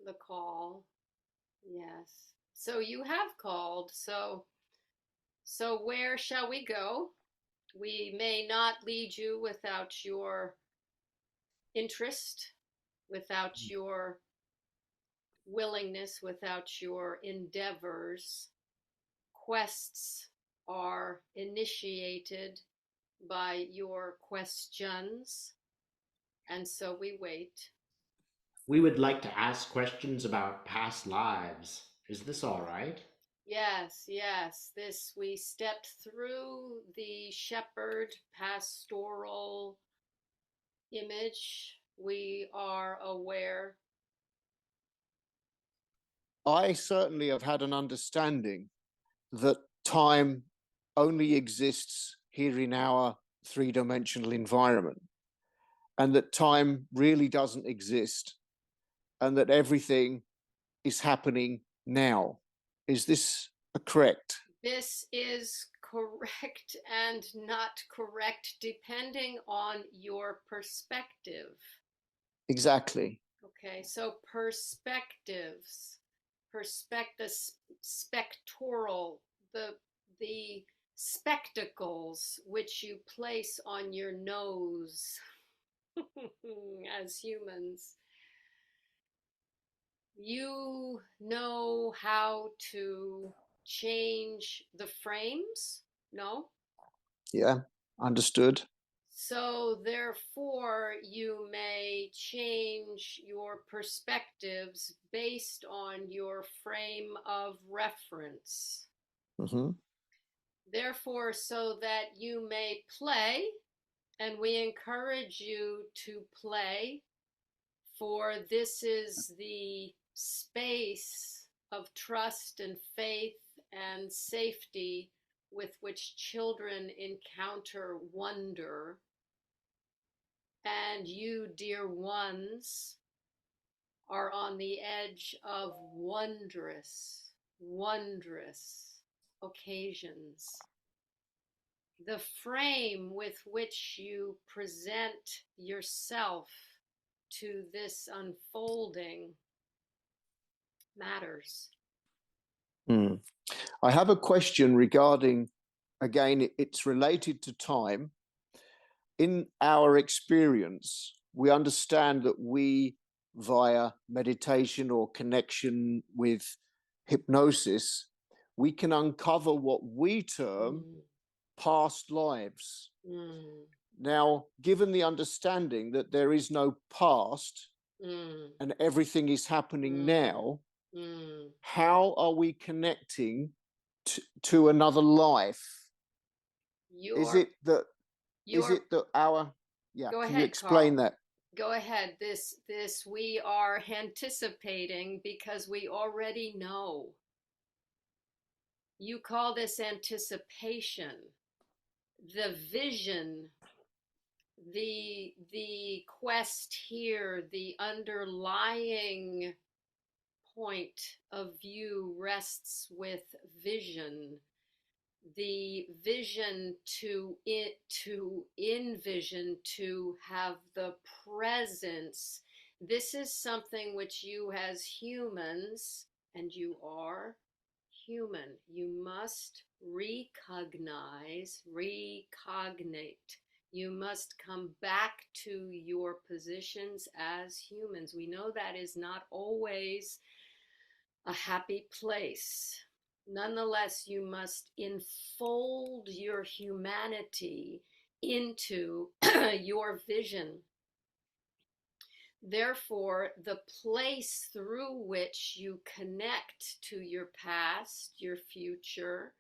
the call. Yes. So you have called. So where shall we go? We may not lead you without your interest, without your willingness, without your endeavors. Quests are initiated by your questions, and so we wait. We would like to ask questions about past lives. Is this all right? Yes, yes, this we stepped through the shepherd pastoral image. We are aware. I certainly have had an understanding that time only exists here in our three-dimensional environment, and that time really doesn't exist, and that everything is happening now. Is this correct? This is correct and not correct depending on your perspective. Exactly. Okay, so perspectives, the spectoral, the spectacles which you place on your nose as humans. You know how to change the frames? No? Yeah, understood. So, therefore, you may change your perspectives based on your frame of reference. Mm-hmm. Therefore, so that you may play, and we encourage you to play, for this is the space of trust and faith and safety with which children encounter wonder. And you, dear ones, are on the edge of wondrous, wondrous occasions. The frame with which you present yourself to this unfolding matters. Mm. I have a question regarding, again, it's related to time. In our experience, we understand that we, via meditation or connection with hypnosis, we can uncover what we term Mm. past lives. Mm. Now, given the understanding that there is no past Mm. and everything is happening Mm. now, Mm. how are we connecting to another life? Is Your it that is your it that our yeah, Go can you ahead, explain Carl. that? Go ahead. This we are anticipating because we already know. You call this anticipation. The vision, the quest here, the underlying point of view rests with vision. The vision to envision, to have the presence. This is something which you as humans, and you are human, you must recognize, recognate. You must come back to your positions as humans. We know that is not always a happy place. Nonetheless, you must enfold your humanity into your vision. Therefore, the place through which you connect to your past, your future,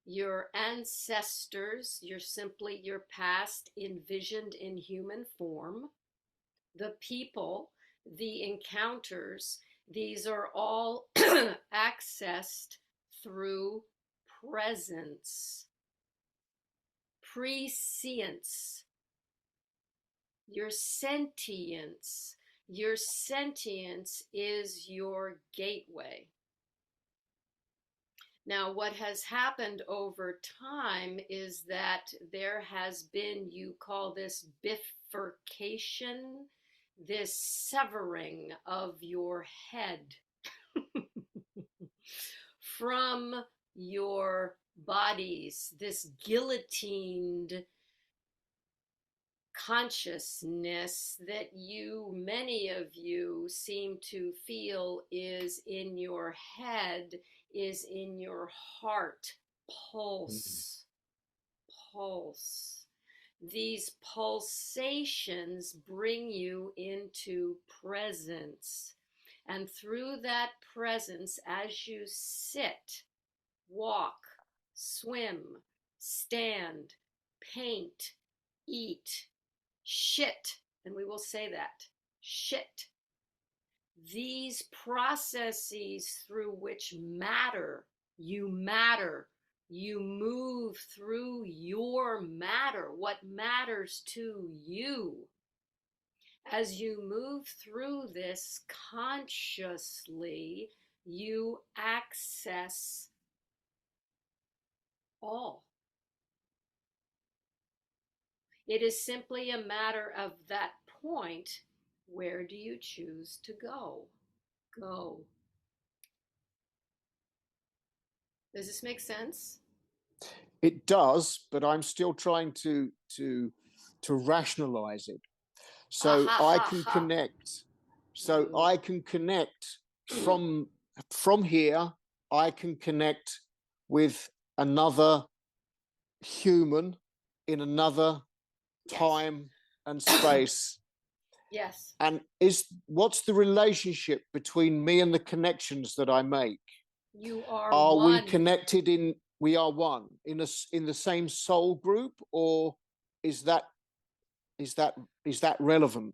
your ancestors, you're simply your past envisioned in human form, the people, the encounters, these are all accessed through presence, prescience, your sentience. Your sentience is your gateway. Now, what has happened over time is that there has been, you call this bifurcation, this severing of your head from your bodies, this guillotined consciousness that many of you seem to feel is in your head, is in your heart. Pulse, pulse. These pulsations bring you into presence. And through that presence, as you sit, walk, swim, stand, paint, eat, shit, and we will say that, shit. These processes through which you move through your matter, what matters to you. As you move through this consciously, you access all. It is simply a matter of that point. Where do you choose to go? Go. Does this make sense? It does, but I'm still trying to rationalize it. So I can connect. So I can connect from here. I can connect with another human in another time and space. Yes. And what's the relationship between me and the connections that I make? You are one. we connected we are one in the same soul group, or is that relevant?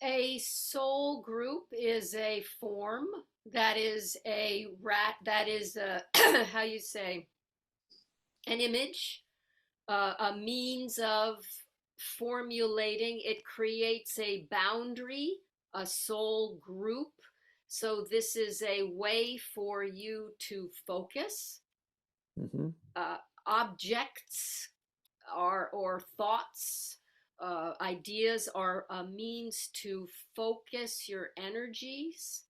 A soul group is a form, that is a how you say, an image, a means of formulating. It creates a boundary, a soul group. So this is a way for you to focus. Objects or thoughts, ideas are a means to focus your energies.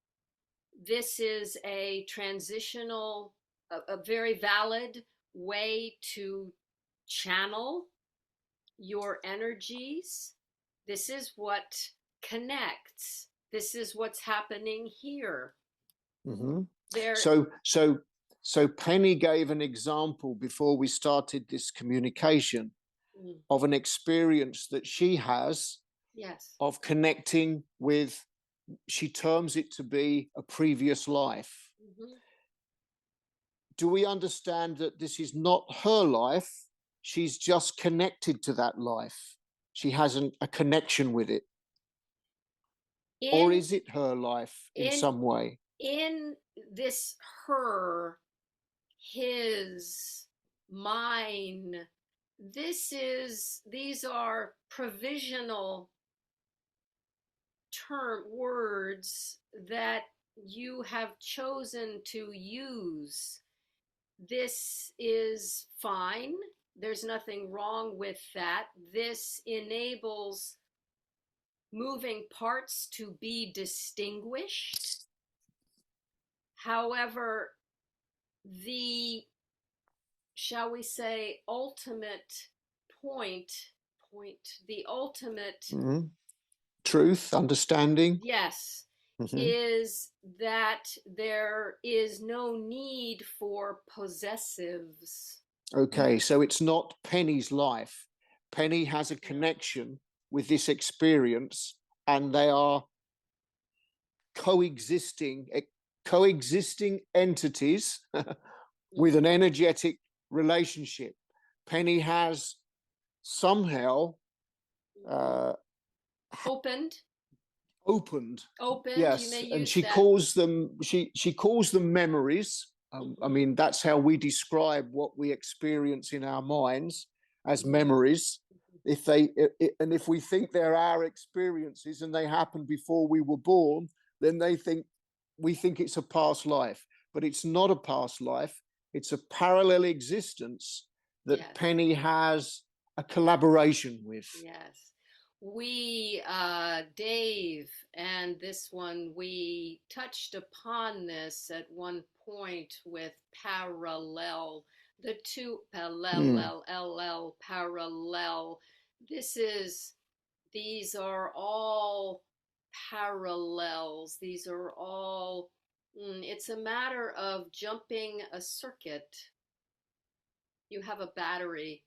This is a transitional, a very valid way to channel your energies. This is what connects. This is what's happening here. So Penny gave an example before we started this communication of an experience that she has, yes, of connecting with, she terms it to be a previous life. Do we understand that this is not her life? She's just connected to that life. She has a connection with it. Or is it her life in some way? In this her, his, mine, these are provisional words that you have chosen to use. This is fine. There's nothing wrong with that. This enables moving parts to be distinguished. However, the, shall we say, ultimate point, the ultimate truth, understanding, yes, is that there is no need for possessives. Okay, so it's not Penny's life. Penny has a connection with this experience, and they are coexisting entities with an energetic relationship. Penny has somehow opened, yes, and she calls them memories. I mean, that's how we describe what we experience in our minds as memories. If we think they're our experiences and they happened before we were born, then we think it's a past life. But it's not a past life. It's a parallel existence that Penny has a collaboration with. Yes. Dave, and this one, we touched upon this at one point with parallel, the two parallel. This is, these are all parallels. These are all, it's a matter of jumping a circuit. You have a battery.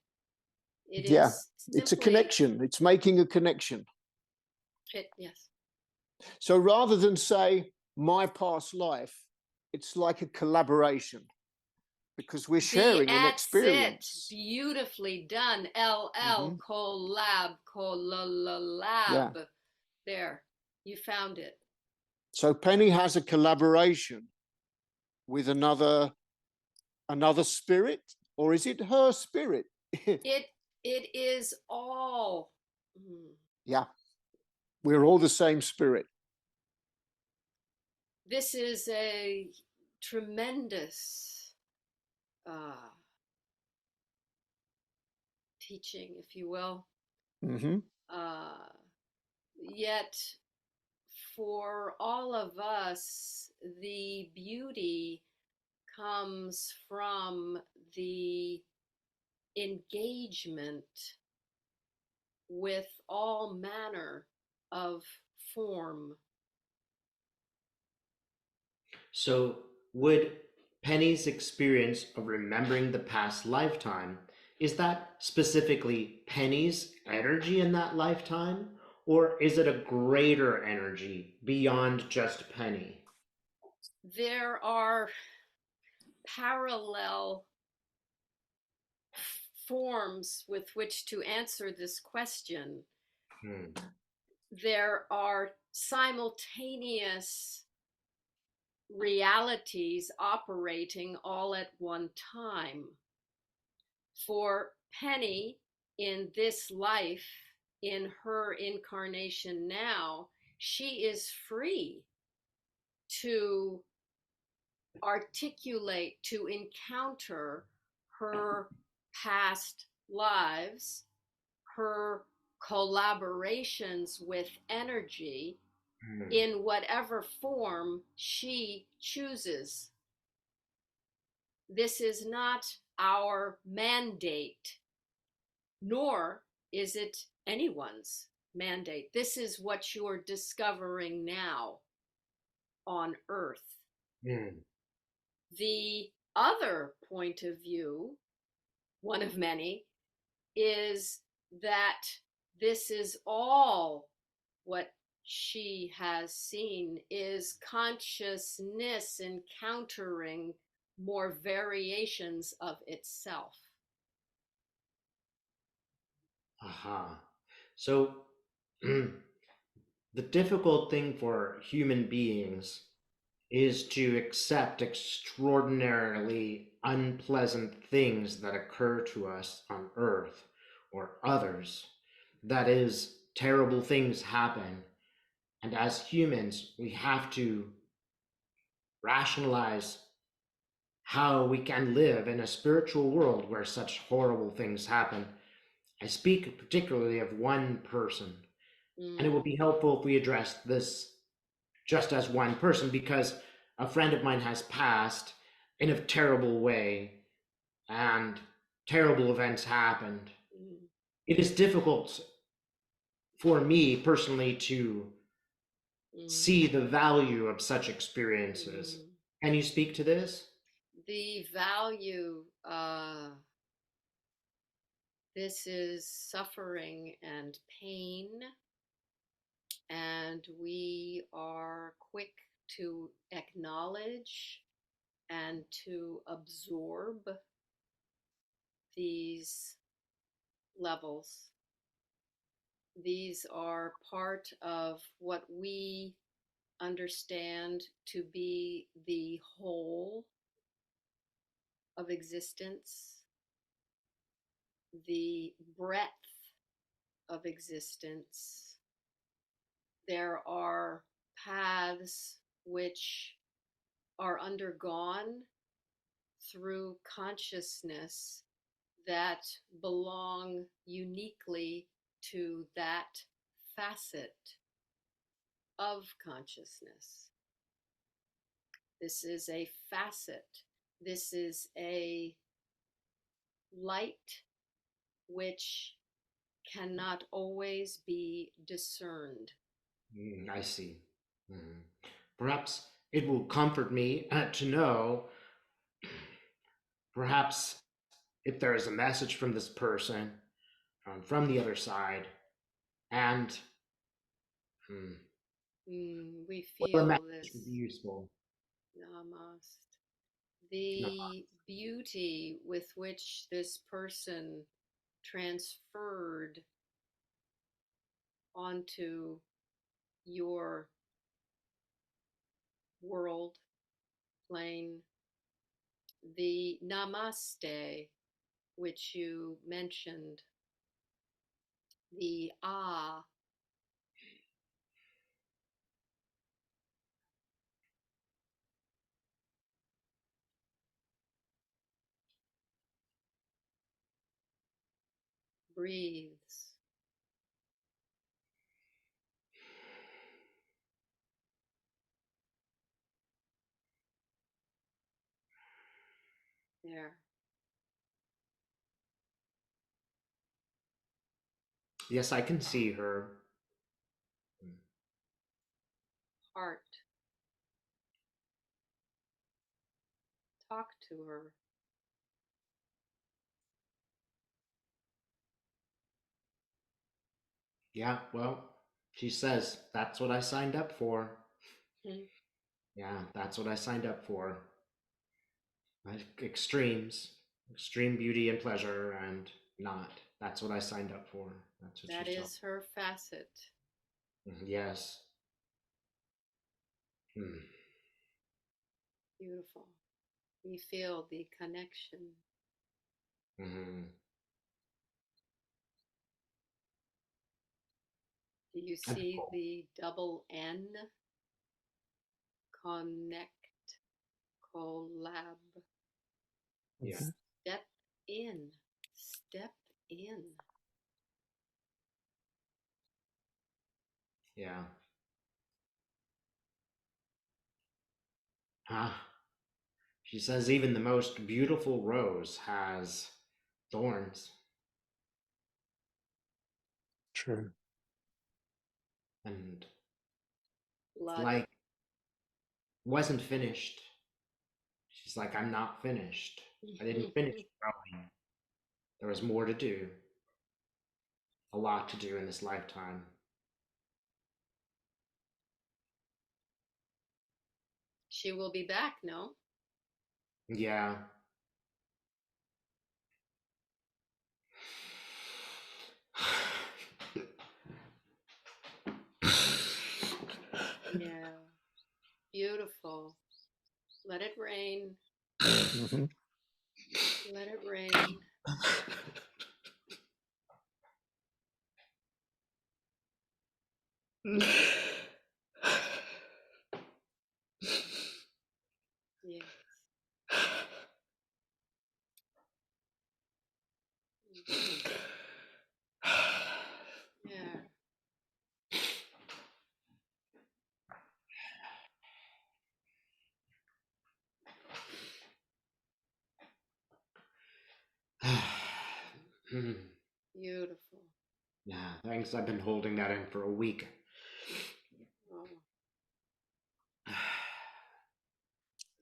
It Yeah, is it's a simply, connection. It's making a connection. yes. So rather than say my past life, it's like a collaboration because we're sharing an experience. It. Beautifully done. LL, collab, Yeah. collab. There, you found it. So Penny has a collaboration with another spirit, or is it her spirit? It is all. Yeah, we're all the same spirit. This is a tremendous teaching, if you will. Yet, for all of us, the beauty comes from the engagement with all manner of form. So, would Penny's experience of remembering the past lifetime, is that specifically Penny's energy in that lifetime? Or is it a greater energy beyond just Penny? There are parallel forms with which to answer this question. There are simultaneous realities operating all at one time. For Penny, in this life, in her incarnation now, she is free to articulate, to encounter her past lives, her collaborations with energy in whatever form she chooses. This is not our mandate, nor is it anyone's mandate. This is what you're discovering now on Earth. The other point of view, one of many, is that this is all what she has seen is consciousness encountering more variations of itself. Aha. So, the difficult thing for human beings is to accept extraordinarily unpleasant things that occur to us on Earth or others. That is, terrible things happen. And as humans, we have to rationalize how we can live in a spiritual world where such horrible things happen. I speak particularly of one person, and it would be helpful if we addressed this just as one person, because a friend of mine has passed in a terrible way and terrible events happened. It is difficult for me personally to see the value of such experiences. Can you speak to this? The value, this is suffering and pain, and we are quick to acknowledge and to absorb these levels. These are part of what we understand to be the whole of existence, the breadth of existence. There are paths which are undergone through consciousness that belong uniquely to that facet of consciousness. This is a facet. This is a light which cannot always be discerned. I see. Mhm. Perhaps it will comfort me to know, perhaps if there is a message from this person, from the other side, and We what feel message would be this. useful. Namaste. No. The beauty with which this person transferred onto your world plane, the namaste which you mentioned, the breathes. There. Yes, I can see her. Heart. Talk to her. Yeah, well, she says, that's what I signed up for. Yeah, that's what I signed up for. Extremes, extreme beauty and pleasure, and not. That's what I signed up for. That's what That she's telling is her facet. me. Yes. Beautiful. We feel the connection. Do you see the double N? Connect, collab. Yeah. Step in. Step in. Yeah. Huh. She says even the most beautiful rose has thorns. True. And Blood. like, wasn't finished. She's like, I'm not finished. I didn't finish growing. There was more to do. A lot to do in this lifetime. She will be back, no? Yeah. Yeah. Beautiful. Let it rain. Mm-hmm. Let it rain. Yes. Yeah. Beautiful. Yeah, thanks. I've been holding that in for a week. Oh.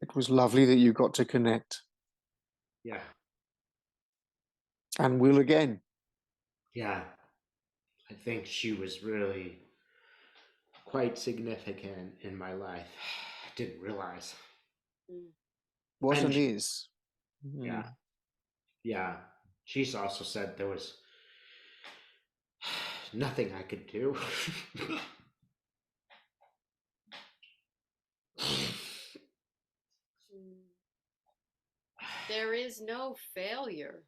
It was lovely that you got to connect, Yeah. and will again. Yeah. I think she was really quite significant in my life. I didn't realize. Was and she, is. yeah. Yeah. She's also said there was nothing I could do. There is no failure.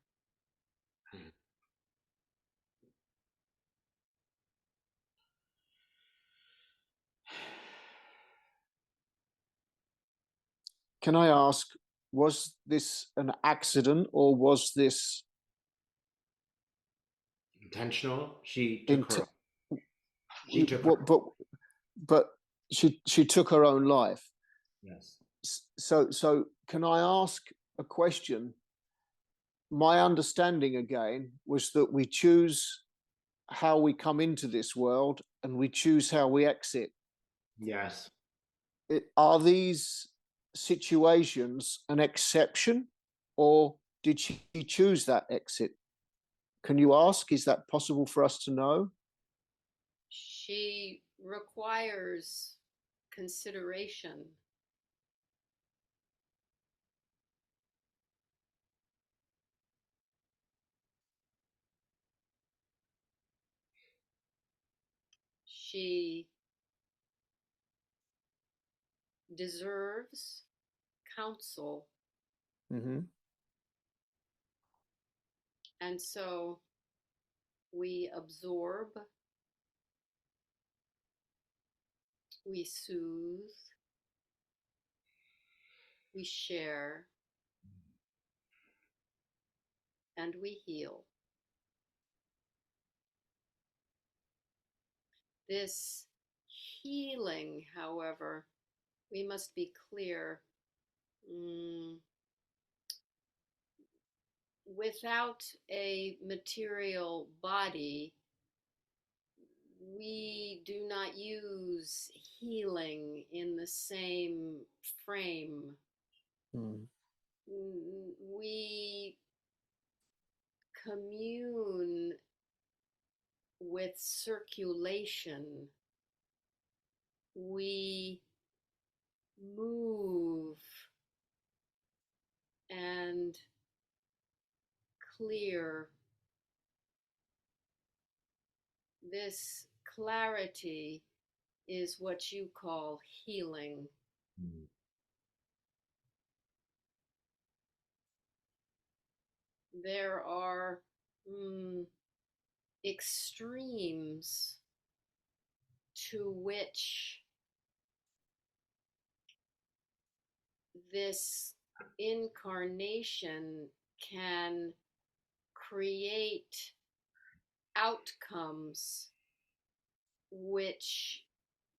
Can I ask, was this an accident or was this Intentional? She took her. She took what, but she took her own life. yes. So can I ask a question? My understanding again was that we choose how we come into this world and we choose how we exit. Yes. Are these situations an exception, or did she choose that exit? Can you ask? Is that possible for us to know? She requires consideration. She deserves counsel. Mm-hmm. And so we absorb, we soothe, we share, and we heal. This healing, however, we must be clear, without a material body, we do not use healing in the same frame. Mm. We commune with circulation. We move and clear. This clarity is what you call healing. Mm. There are extremes to which this incarnation can create outcomes which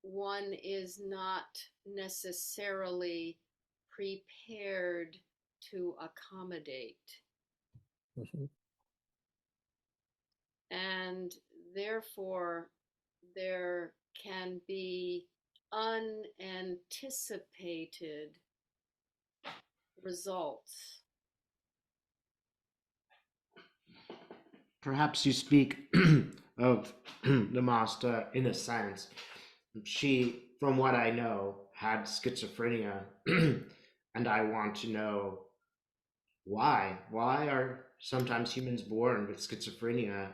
one is not necessarily prepared to accommodate. Mm-hmm. And therefore, there can be unanticipated results. Perhaps you speak of the master in a sense. She, from what I know, had schizophrenia, and I want to know why. Why are sometimes humans born with schizophrenia?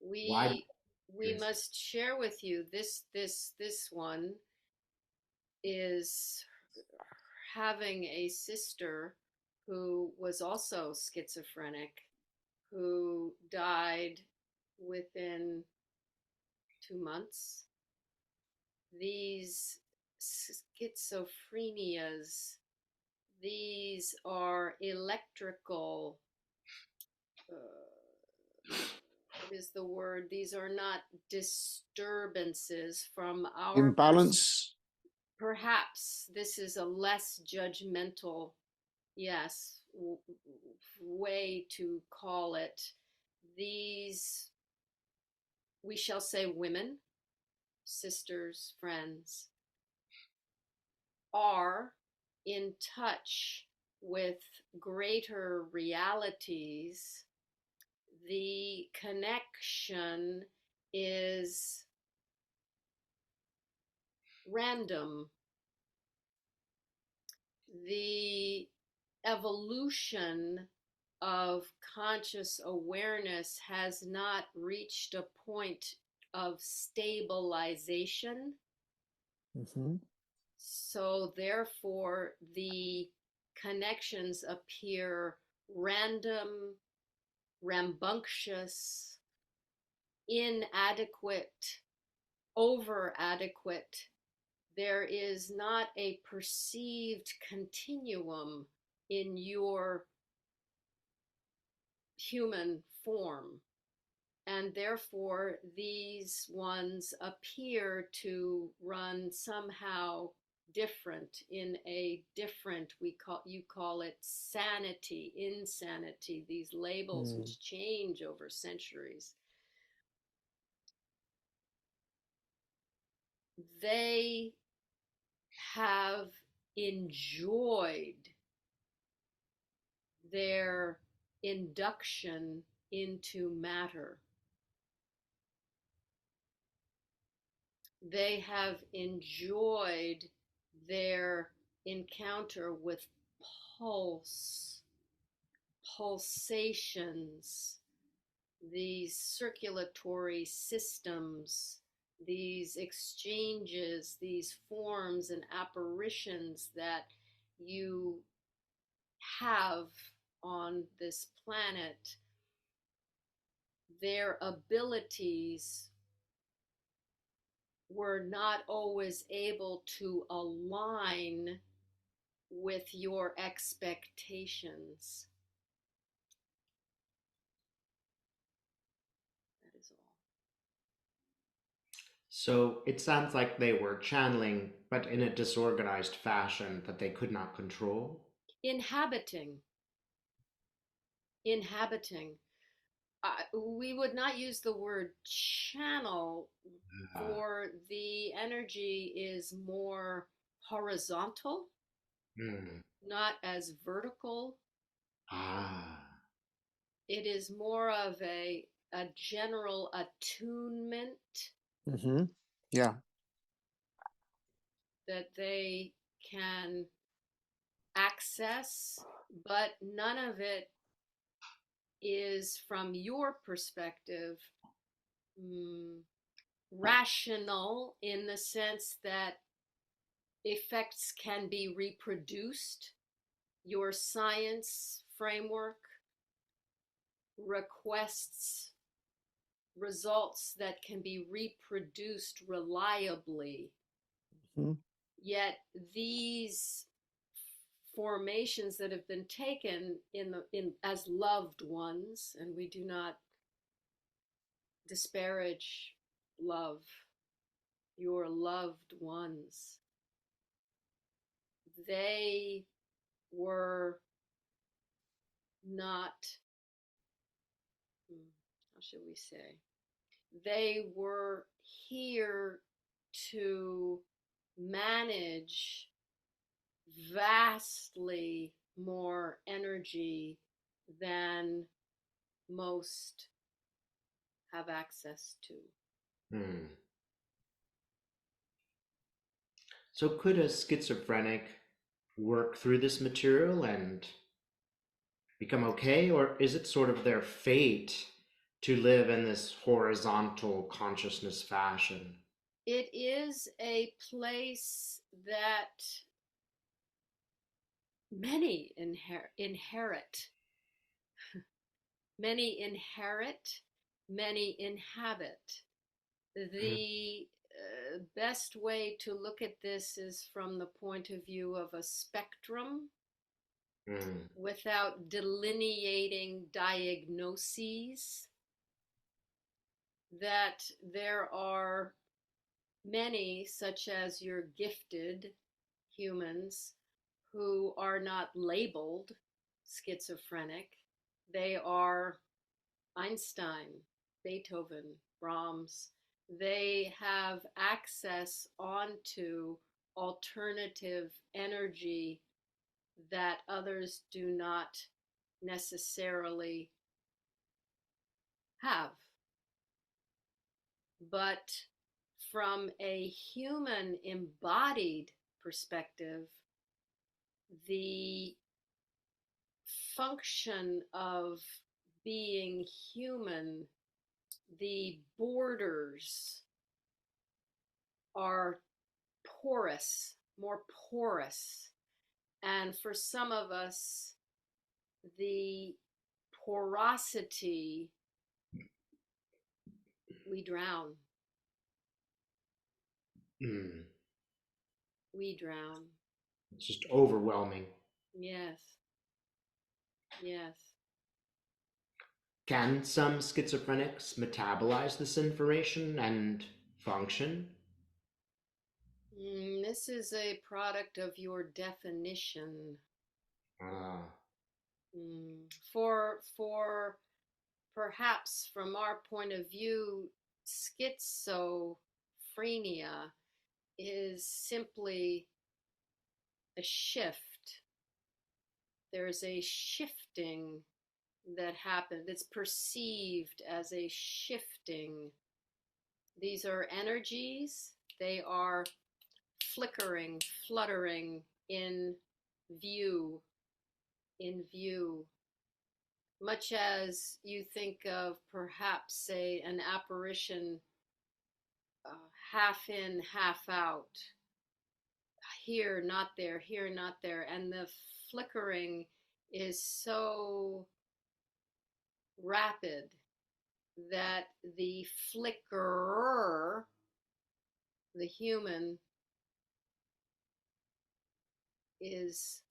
Why? We must share with you this one is having a sister who was also schizophrenic, who died within 2 months. These schizophrenias, these are electrical, what is the word? These are not disturbances from our Imbalance. perhaps this is a less judgmental, yes, way to call it. These, we shall say, women, sisters, friends, are in touch with greater realities. The connection is random. The evolution of conscious awareness has not reached a point of stabilization. Mm-hmm. So, therefore, the connections appear random, rambunctious, inadequate, over adequate. There is not a perceived continuum in your human form. And therefore, these ones appear to run somehow different in a different, you call it sanity, insanity, these labels Mm. which change over centuries. They have enjoyed their induction into matter. They have enjoyed their encounter with pulse, pulsations, these circulatory systems, these exchanges, these forms and apparitions that you have on this planet. Their abilities were not always able to align with your expectations. That is all. So it sounds like they were channeling, but in a disorganized fashion that they could not control. Inhabiting. We would not use the word channel, for the energy is more horizontal, Mm. not as vertical. Ah. It is more of a general attunement Mm-hmm. Yeah. that they can access, but none of it is, from your perspective, rational in the sense that effects can be reproduced. Your science framework requests results that can be reproduced reliably. Mm-hmm. Yet these formations that have been taken in as loved ones, and we do not disparage love, your loved ones, they were not, how should we say, they were here to manage vastly more energy than most have access to. Hmm. So could a schizophrenic work through this material and become okay, or is it sort of their fate to live in this horizontal consciousness fashion? It is a place that many inherit, many inherit, many inhabit. The best way to look at this is from the point of view of a spectrum Mm. without delineating diagnoses, that there are many, such as your gifted humans, who are not labeled schizophrenic. They are Einstein, Beethoven, Brahms. They have access onto alternative energy that others do not necessarily have. But from a human embodied perspective, the function of being human, the borders are porous, more porous. And for some of us, the porosity, we drown. Mm. We drown. It's just overwhelming. Yes. Yes. Can some schizophrenics metabolize this information and function? This is a product of your definition. Ah, For perhaps from our point of view, schizophrenia is simply a shift. There's a shifting that happens. It's perceived as a shifting. These are energies. They are flickering, fluttering view, in view. Much as you think of perhaps, say, an apparition, half in, half out, here, not there, here, not there. And the flickering is so rapid that the flickerer, the human, is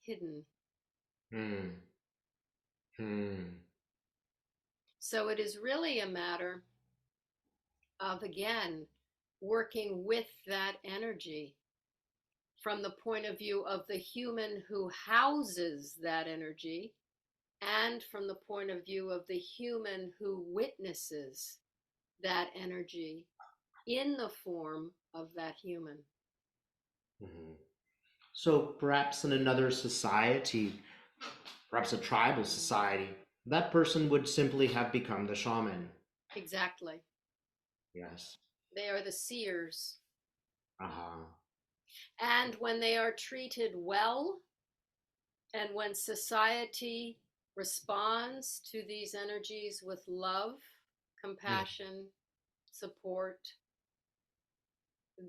hidden. hmm, hmm, So it is really a matter of, again, working with that energy from the point of view of the human who houses that energy, and from the point of view of the human who witnesses that energy in the form of that human. hmm. So perhaps in another society, perhaps a tribal society, that person would simply have become the shaman. Exactly. Yes. They are the seers. Uh-huh. And when they are treated well, and when society responds to these energies with love, Mm, compassion, support,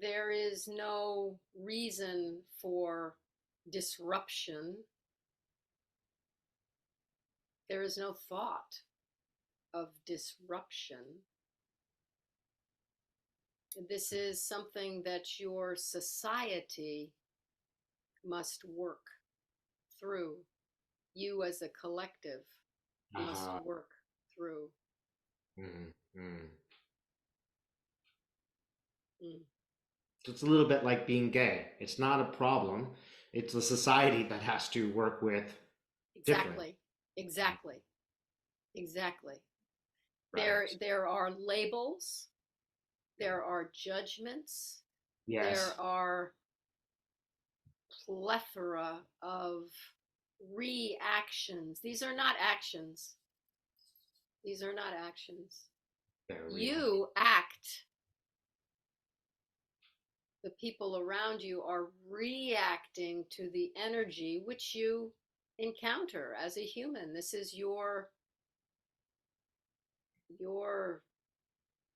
there is no reason for disruption. There is no thought of disruption. This is something that your society must work through. You as a collective must uh-huh. work through. Mm, mm. Mm. So it's a little bit like being gay. It's not a problem. It's the society that has to work with different. Exactly. Exactly. Exactly. There, Right. there are labels, there are judgments, Yes. there are plethora of reactions. These are not actions. These are not actions. Very You act. The people around you are reacting to the energy which you encounter as a human. This is your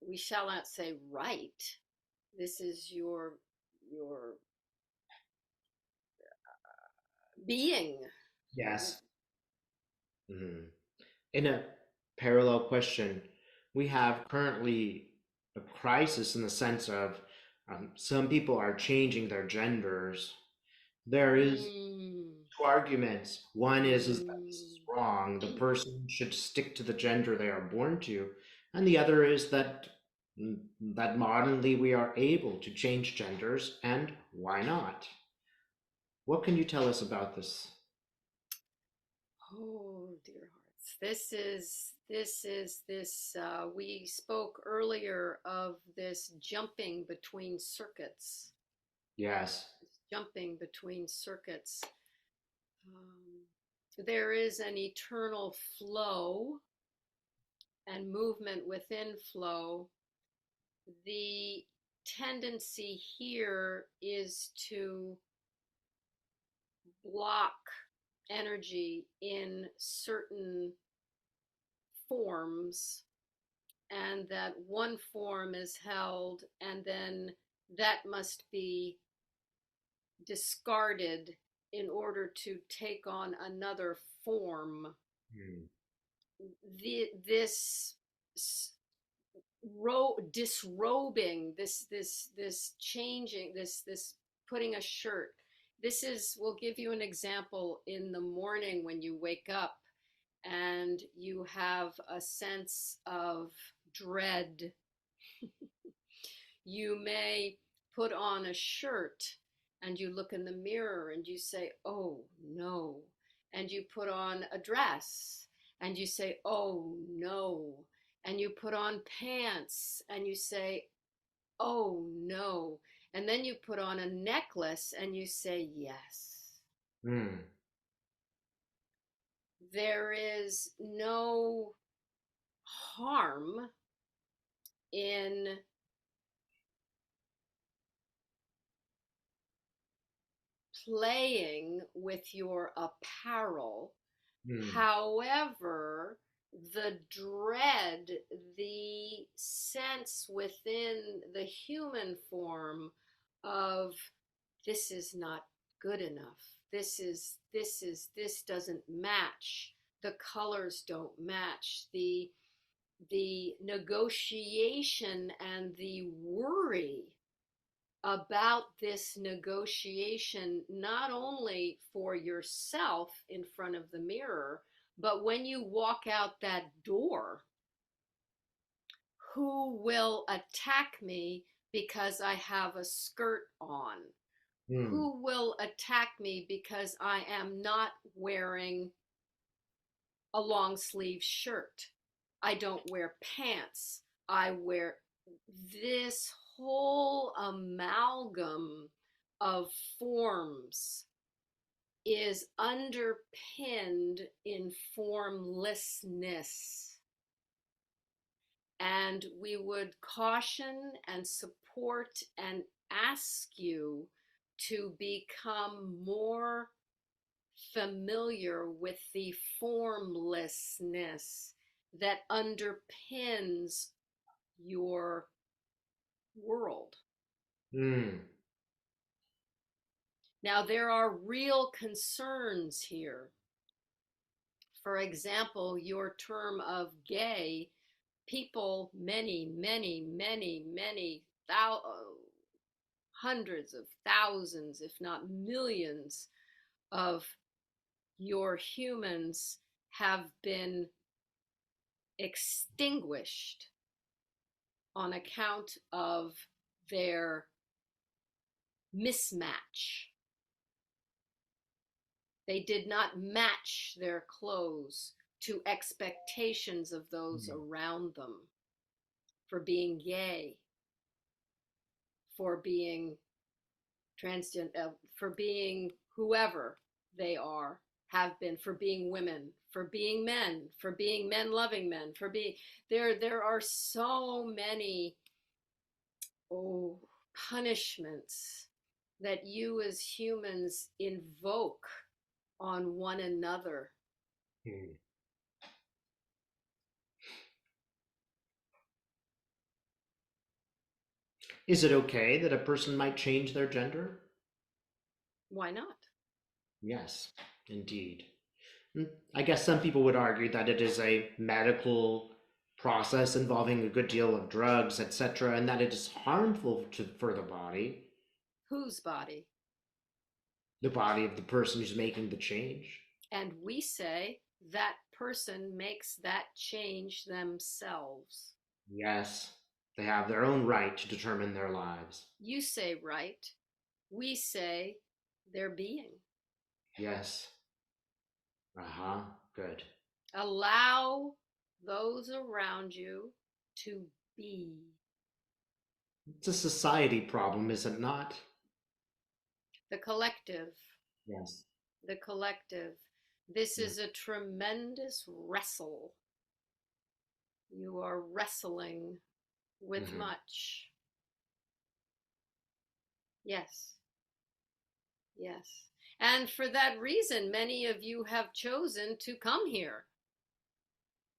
we shall not say right. This is your being. yes. Mhm. In a parallel question, we have currently a crisis in the sense of some people are changing their genders. There is Mm, two arguments. One is that this is mm. wrong. The person should stick to the gender they are born to, and the other is that that modernly we are able to change genders, and why not? What can you tell us about this? Oh, dear hearts. This is this. We spoke earlier of this jumping between circuits. Yes. Jumping between circuits. There is an eternal flow and movement within flow. The tendency here is to block energy in certain forms, and that one form is held, and then that must be discarded in order to take on another form. Hmm. This disrobing, this changing, this putting a shirt. This is, we'll give you an example in the morning when you wake up. and you have a sense of dread. You may put on a shirt and you look in the mirror and you say, oh no. And you put on a dress and you say, oh no. And you put on pants and you say, oh no. And then you put on a necklace and you say, yes. Mm. There is no harm in playing with your apparel. Mm. However, the dread, the sense within the human form of this is not good enough. This doesn't match. The colors don't match. The negotiation and the worry about this negotiation, not only for yourself in front of the mirror, but when you walk out that door, who will attack me because I have a skirt on? Mm. Who will attack me because I am not wearing a long sleeve shirt? I don't wear pants. I wear this whole amalgam of forms is underpinned in formlessness. And we would caution and support and ask you to become more familiar with the formlessness that underpins your world. Mm. Now, there are real concerns here. For example, your term of gay, people, many, hundreds of thousands, if not millions, of your humans have been extinguished on account of their mismatch. They did not match their clothes to expectations of those around them for being gay, for being transgender, for being whoever they are, have been, for being women, for being men, for being men loving men, for being there are so many punishments that you as humans invoke on one another. Mm. Is it okay that a person might change their gender? Why not? Yes, indeed. I guess some people would argue that it is a medical process involving a good deal of drugs, etc., and that it is harmful for the body, Whose body? the body of the person who's making the change. And we say that person makes that change themselves. Yes, they have their own right to determine their lives. You say right. We say their being. Yes. Uh-huh. Good. Allow those around you to be. It's a society problem, is it not? The collective. Yes. The collective. This is a tremendous wrestle. You are wrestling with much. Yes. Yes. And for that reason, many of you have chosen to come here.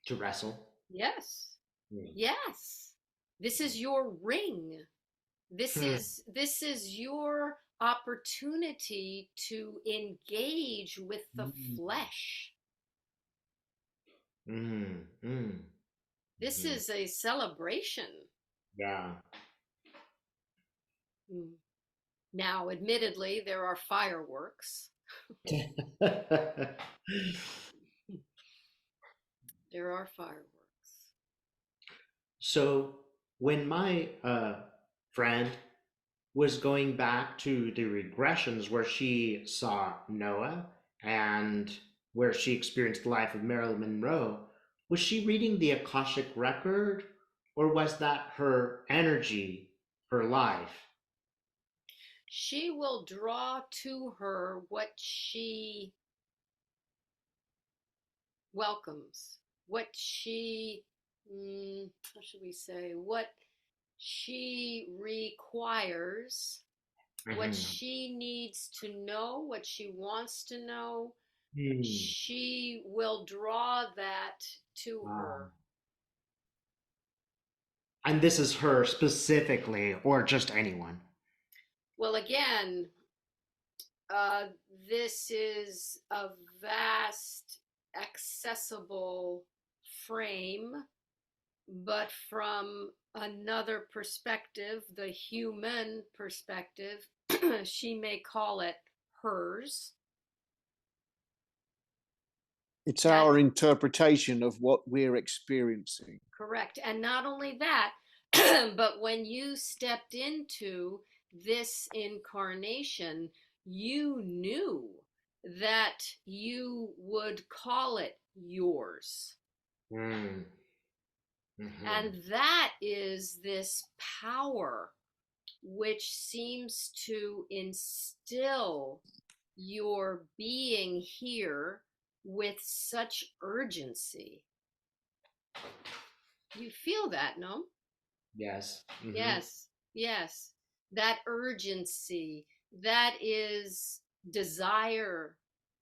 To wrestle? Yes. Yes. This is your ring. This is your opportunity to engage with the flesh. This is a celebration. Yeah. Now, admittedly, there are fireworks. There are fireworks. So when my friend was going back to the regressions where she saw Noah and where she experienced the life of Marilyn Monroe, was she reading the Akashic record or was that her energy, her life? She will draw to her what she welcomes, what she, how should we say, what she requires, what Mhm. she needs to know, what she wants to know. Hmm. She will draw that to her. And this is her specifically, or just anyone? Well, again, this is a vast, accessible frame, but from another perspective, the human perspective, she may call it hers. It's That our interpretation of what we're experiencing. correct. And not only that, but when you stepped into this incarnation, you knew that you would call it yours. Mm. Mhm. And that is this power which seems to instill your being here with such urgency. You feel that, no? Yes. Mhm. Yes, yes. That urgency, that is desire,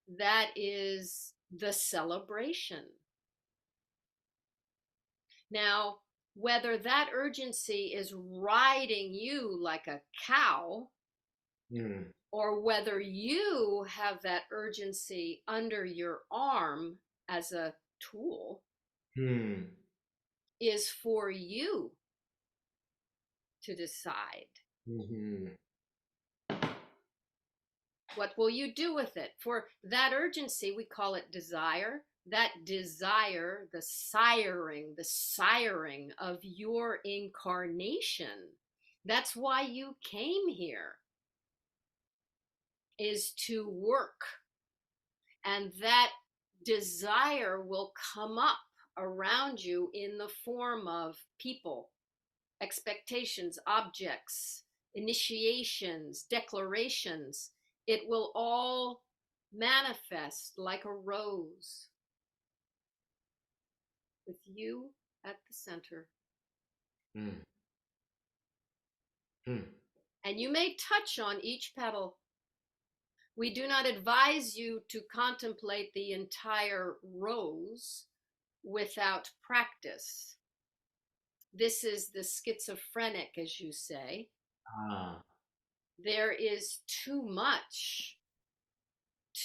that is the celebration. Now, whether that urgency is riding you like a cow, Mm. or whether you have that urgency under your arm as a tool, Hmm. is for you to decide. Mhm. What will you do with it? For that urgency, we call it desire. That desire, the siring of your incarnation. That's why you came here, is to work. And that desire will come up around you in the form of people, expectations, objects, initiations, declarations. It will all manifest like a rose with you at the center. Mm. Mm. And you may touch on each petal. We do not advise you to contemplate the entire rose without practice. This is the schizophrenic, as you say. Ah. There is too much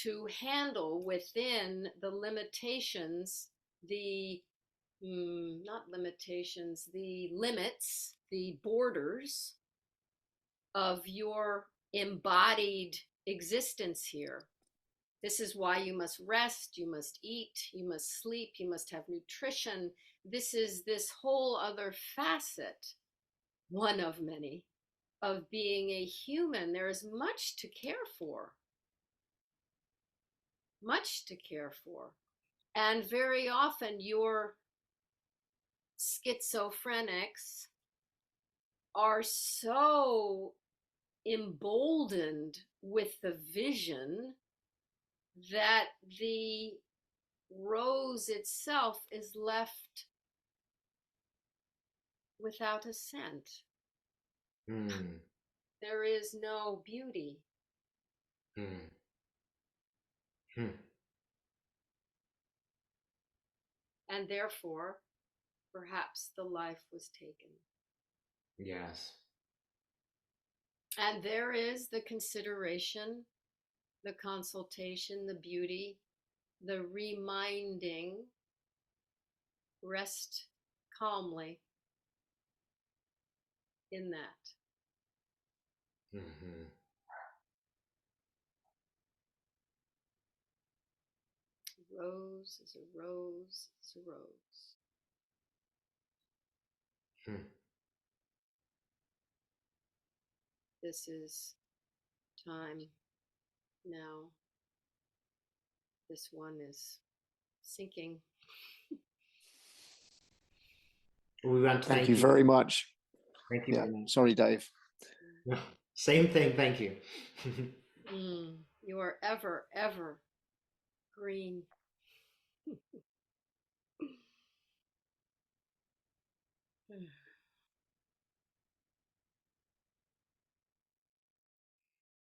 to handle within the limitations, the not limitations, the limits, the borders of your embodied existence here. This is why you must rest, you must eat, you must sleep, you must have nutrition. This is this whole other facet, one of many, of being a human. There is much to care for, much to care for. And very often, your schizophrenics are so emboldened with the vision that the rose itself is left without a scent. Mm. There is no beauty. Mm. Mm. And therefore, perhaps the life was taken. Yes. And there is the consideration, the consultation, the beauty, the reminding, rest calmly in that. Mhm. rose is a rose is a rose. This is time now. This one is sinking. We want to Thank you very much. Thank you. Yeah. Sorry, Dave. Same thing. Thank you. You are ever, ever green.